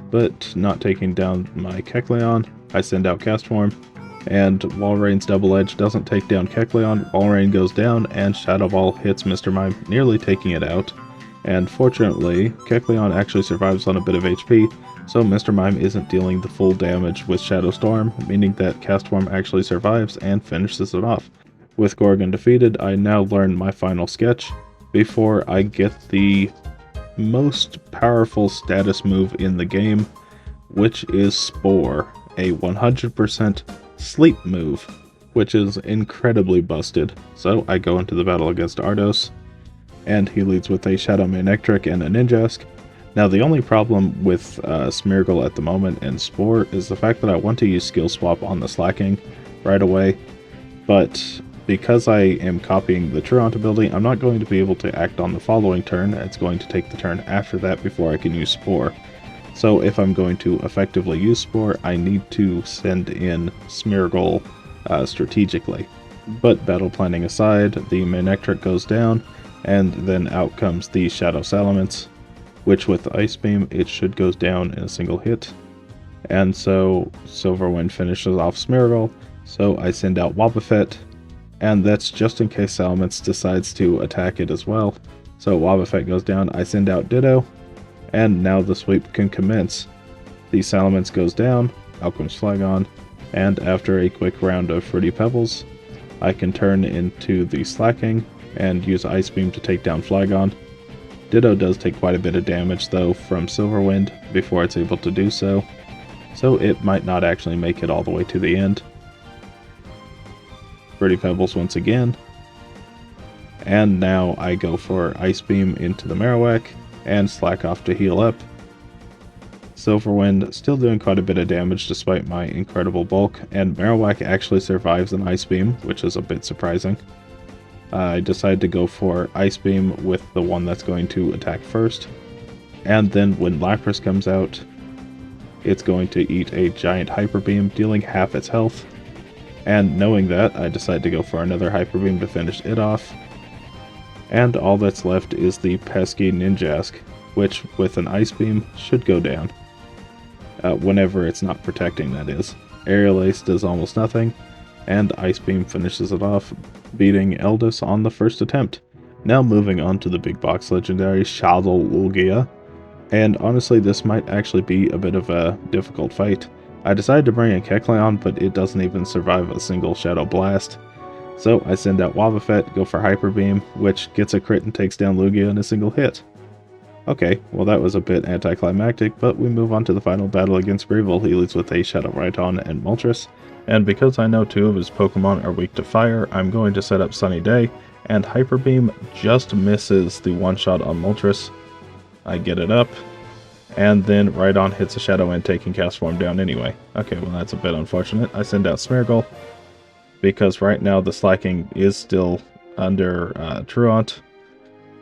but not taking down my Kecleon. I send out Castform, and Walrein's Double Edge doesn't take down Kecleon. Walrein goes down, and Shadow Ball hits Mr. Mime, nearly taking it out. And fortunately, Kecleon actually survives on a bit of HP, so Mr. Mime isn't dealing the full damage with Shadow Storm, meaning that Castform actually survives and finishes it off. With Gorgon defeated, I now learn my final sketch. before I get the most powerful status move in the game, which is Spore, a 100% sleep move, which is incredibly busted. So I go into the battle against Ardos, and he leads with a Shadow Manectric and a Ninjask. Now the only problem with Smeargle at the moment and Spore is the fact that I want to use Skill Swap on the Slaking right away, but because I am copying the Truant ability, I'm not going to be able to act on the following turn. It's going to take the turn after that before I can use Spore. So if I'm going to effectively use Spore, I need to send in Smeargle strategically. But battle planning aside, the Manectric goes down, and then out comes the Shadow Salamence, which with Ice Beam, it should go down in a single hit. And so Silverwind finishes off Smeargle, so I send out Wobbuffet, and that's just in case Salamence decides to attack it as well. So Wobbuffet goes down, I send out Ditto, and now the sweep can commence. The Salamence goes down, out comes Flygon, and after a quick round of Fruity Pebbles, I can turn into the Slaking and use Ice Beam to take down Flygon. Ditto does take quite a bit of damage though from Silverwind before it's able to do so, so it might not actually make it all the way to the end. Fruity Pebbles once again, and now I go for Ice Beam into the Marowak and Slakoth to heal up. Silverwind still doing quite a bit of damage despite my incredible bulk, and Marowak actually survives an Ice Beam, which is a bit surprising. I decided to go for Ice Beam with the one that's going to attack first, and then when Lapras comes out, it's going to eat a giant Hyper Beam, dealing half its health. And knowing that, I decide to go for another Hyper Beam to finish it off. And all that's left is the pesky Ninjask, which with an Ice Beam should go down. Whenever it's not protecting, that is. Aerial Ace does almost nothing, and Ice Beam finishes it off, beating Eldis on the first attempt. Now moving on to the big box legendary Shadowlugia, and honestly this might actually be a bit of a difficult fight. I decided to bring in Kecleon, but it doesn't even survive a single Shadow Blast. So I send out Wobbuffet, go for Hyper Beam, which gets a crit and takes down Lugia in a single hit. Okay, well that was a bit anticlimactic, but we move on to the final battle against Greevil. He leads with a Shadow Rhydon and Moltres, and because I know two of his Pokemon are weak to fire, I'm going to set up Sunny Day, and Hyper Beam just misses the one-shot on Moltres. I get it up, and then Rhydon hits a Shadow End, taking Castform down anyway. Okay, well that's a bit unfortunate. I send out Smeargle, because right now the Slaking is still under Truant,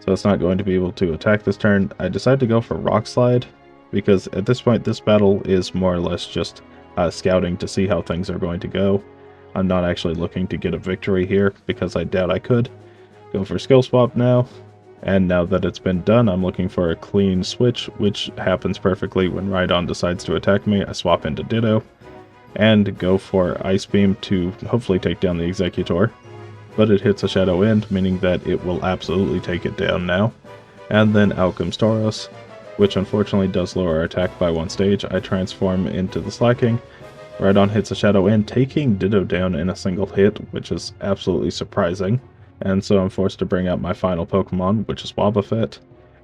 so it's not going to be able to attack this turn. I decide to go for Rock Slide, because at this point this battle is more or less just scouting to see how things are going to go. I'm not actually looking to get a victory here, because I doubt I could. Go for Skill Swap now. And now that it's been done, I'm looking for a clean switch, which happens perfectly when Rhydon decides to attack me. I swap into Ditto, and go for Ice Beam to hopefully take down the Executor. But it hits a Shadow End, meaning that it will absolutely take it down now. And then out comes Tauros, which unfortunately does lower our attack by one stage. I transform into the Slaking. Rhydon hits a Shadow End, taking Ditto down in a single hit, which is absolutely surprising. And so I'm forced to bring out my final Pokemon, which is Wobbuffet.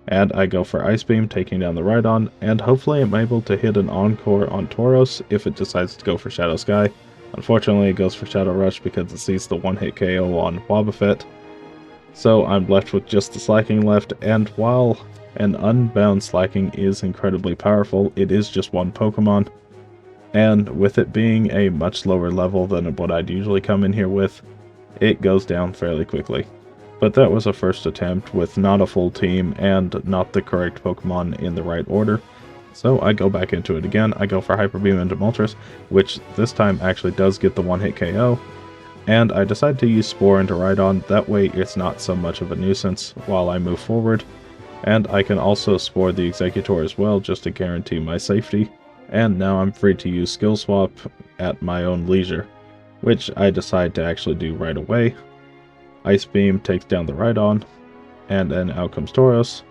And I go for Ice Beam, taking down the Rhydon, and hopefully I'm able to hit an Encore on Tauros if it decides to go for Shadow Sky. Unfortunately, it goes for Shadow Rush because it sees the one-hit KO on Wobbuffet. So I'm left with just the Slaking left, and while an Unbound Slaking is incredibly powerful, it is just one Pokemon. And with it being a much lower level than what I'd usually come in here with, it goes down fairly quickly. But that was a first attempt with not a full team and not the correct Pokemon in the right order. So I go back into it again. I go for Hyper Beam into Moltres, which this time actually does get the one-hit KO. And I decide to use Spore into Rhydon, that way it's not so much of a nuisance while I move forward. And I can also Spore the Executor as well, just to guarantee my safety. And now I'm free to use Skill Swap at my own leisure, which I decide to actually do right away. Ice Beam takes down the Rhydon, and then out comes Tauros.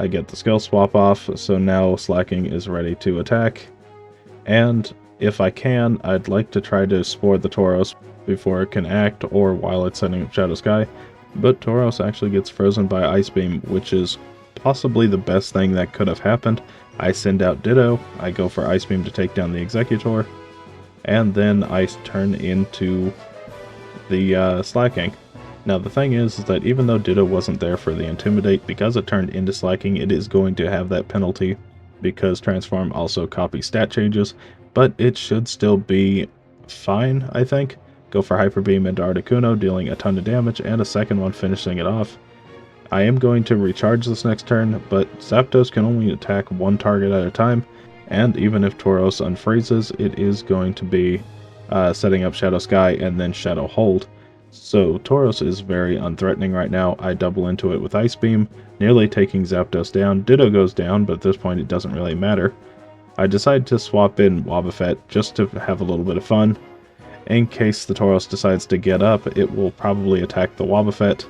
I get the Skill Swap off, so now Slaking is ready to attack. And if I can, I'd like to try to Spore the Tauros before it can act, or while it's setting up Shadow Sky, But Tauros actually gets frozen by Ice Beam, which is possibly the best thing that could have happened. I send out Ditto, I go for Ice Beam to take down the Executor, and then I turn into the Slaking. Now the thing is that even though Ditto wasn't there for the Intimidate, because it turned into Slaking, it is going to have that penalty because Transform also copies stat changes, but it should still be fine, I think. Go for Hyper Beam into Articuno, dealing a ton of damage, and a second one finishing it off. I am going to recharge this next turn, but Zapdos can only attack one target at a time, and even if Tauros unfreezes, it is going to be setting up Shadow Sky and then Shadow Hold. So Tauros is very unthreatening right now. I double into it with Ice Beam, nearly taking Zapdos down. Ditto goes down, but at this point it doesn't really matter. I decide to swap in Wobbuffet just to have a little bit of fun. In case the Tauros decides to get up, it will probably attack the Wobbuffet,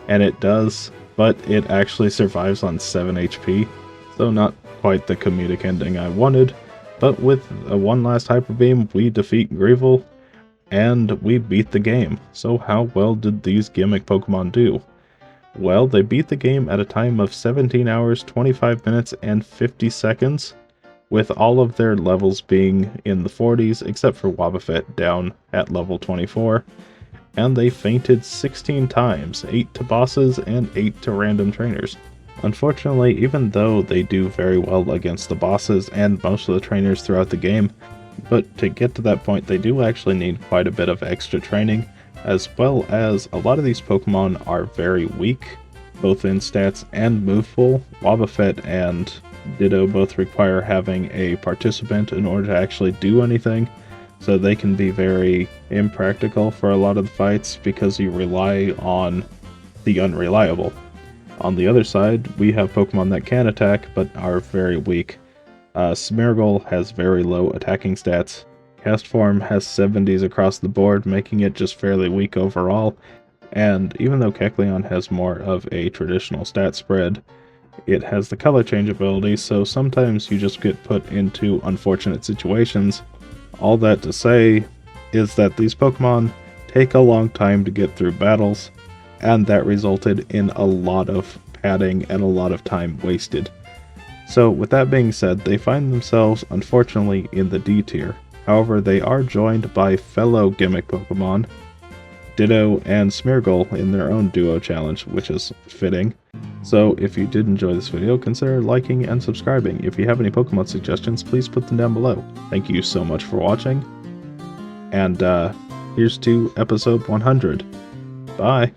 and it does, but it actually survives on 7 HP, so not quite the comedic ending I wanted. But with a one last Hyper Beam, we defeat Greevil, and we beat the game. So how well did these Gimmick Pokemon do? Well, they beat the game at a time of 17 hours, 25 minutes, and 50 seconds, with all of their levels being in the 40s, except for Wobbuffet down at level 24. And they fainted 16 times, 8 to bosses and 8 to random trainers. Unfortunately, even though they do very well against the bosses and most of the trainers throughout the game, but to get to that point they do actually need quite a bit of extra training, as well as a lot of these Pokemon are very weak, both in stats and move pool. Wobbuffet and Ditto both require having a participant in order to actually do anything, so they can be very impractical for a lot of the fights because you rely on the unreliable. On the other side, we have Pokemon that can attack but are very weak. Smeargle has very low attacking stats. Castform has 70s across the board, making it just fairly weak overall. And even though Kecleon has more of a traditional stat spread, it has the color change ability, so sometimes you just get put into unfortunate situations. All that to say is that these Pokemon take a long time to get through battles, and that resulted in a lot of padding and a lot of time wasted. So with that being said, they find themselves unfortunately in the D tier. However, they are joined by fellow Gimmick Pokemon, Ditto and Smeargle, in their own duo challenge, which is fitting. So if you did enjoy this video, consider liking and subscribing. If you have any Pokemon suggestions, please put them down below. Thank you so much for watching, and here's to episode 100. Bye!